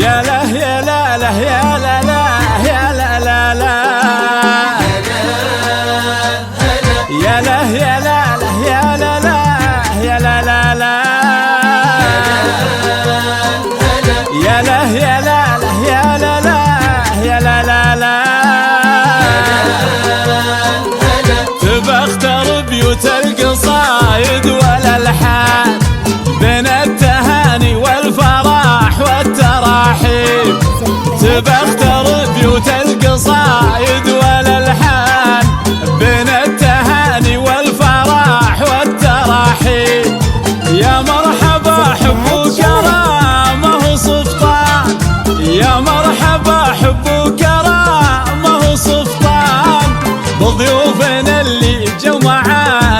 يا لا يا لا لا يا لا لا يا لا لا لا يا لا يا لا لا يا لا لا يا لا لا لا يا لا يا لا لا يا لا لا يا لا لا لا تبى اختار بيوت القصايد والالحان بين التهاني والفرح والتراحيب تبى اختار بيوت القصايد والالحان بين التهاني والفرح والتراحيب يا مرحبا حب وكرامه وسلطان يا مرحبا حب وكرامه وسلطان بضيوفنا اللي جو مع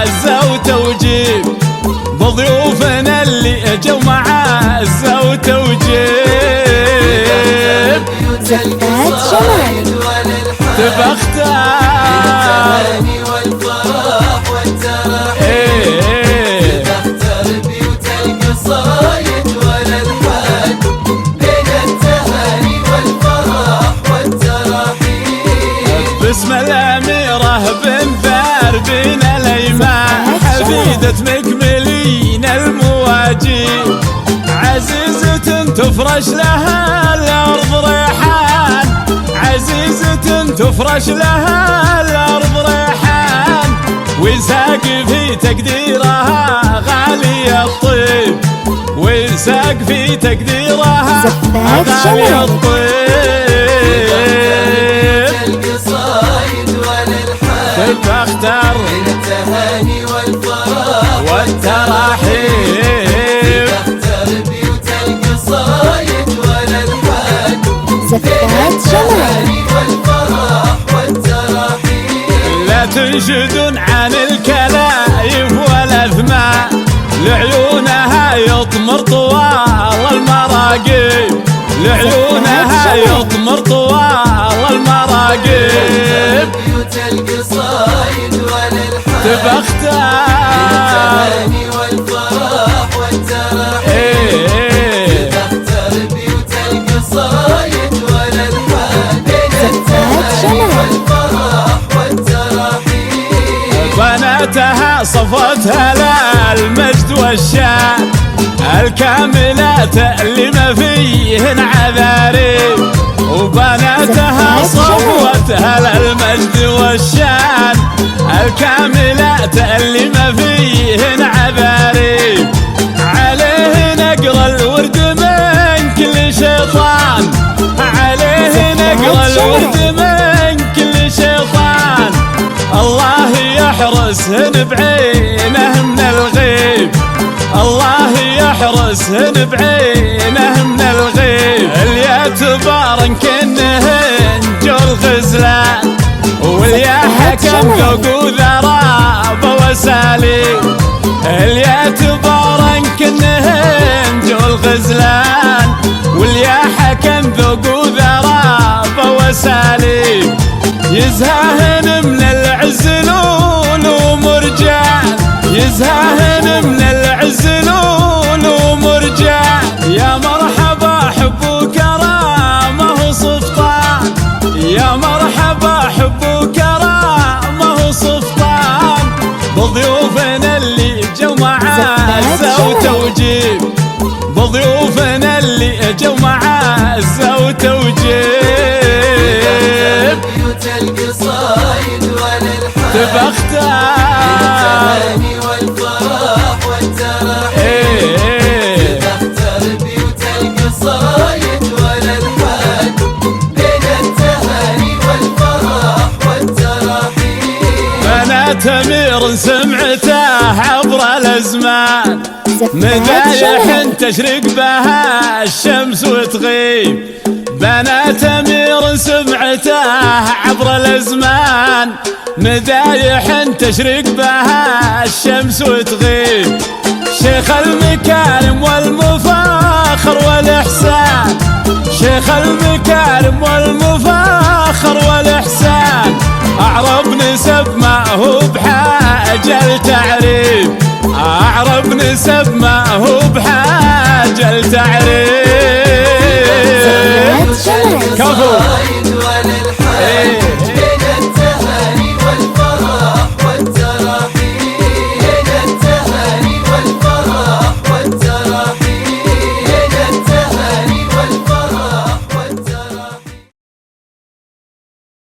عزة وتوجيب بضيوفنا اللي جو مع عزة وتوجيب زفات جمال تبى اختار والفرح والتراحيب تختار بيوت القصايد والالحان بين التهاني والفرح والتراحيب باسم الأميرة بنت بين الأيمان حفيدة مكملين المواجيب عزيزة تفرش لها الأرض ريحان عزيزة تفرش لها الأرض ريحان ويساق في تقديرها غالي الطيب ويساق في تقديرها غالي الطيب القصايد والالحان تختار بين التهاني والفرح والتراحيب تختار بيوت القصايد والالحان زفات جمال والفرح والتراحيب لا تنشدون عن الكلايف والأثمان لعيونها يطمر طوال المراقيب لعيونها يطمر طوال المراقيب بيوت القصايد والالحان تبى اختار والفرح والتراحيب تختار بيوت القصايد والالحان بين التهاني والفرح والتراحيب بناتها صفتها للمجد والشان الكاملات اللي ما فيهن عذاريب وبناتها صفتها للمجد والشان الكاملات اللي ما فيهن عذاريب عليه نقرا الورد من كل شيطان عليه نقرا الورد من كل شيطان الله يحرسهن بعينه من الغيب الله يحرسهن بعينه من الغيب اليا تبارن كنهن جو الغزلان واليا حكم ذوق وذراب وساليب اليا تبارن كنهن جو الغزلان واليا حكم ذوق وذراب وساليب يزهاهن من العزلول ومرجان يزهاهن من العزلول ومرجان يا مرحبا حب وكرامه وسلطان يا مرحبا حب وكرامه وسلطان بضيوفنا اللي جو مع عزة وتوجيب بضيوفنا اللي جو مع عزة وتوجيب بيوت القصايد والالحان تبى اختار والفرح والتراحيب تختار بيوت القصايد والالحان بين التهاني والفرح والتراحيب بنات أمير سمعته عبر الأزمان مدايح تشرق بها الشمس وتغيب بنات أمير سمعته عبر الأزمان مدايح تشرق بها الشمس وتغيب شيخ المكارم والمفاخر والإحسان شيخ المكارم والمفاخر والإحسان أعرب نسب ما هو بحاجة التعريب أعرب نسب ما هو بحاجة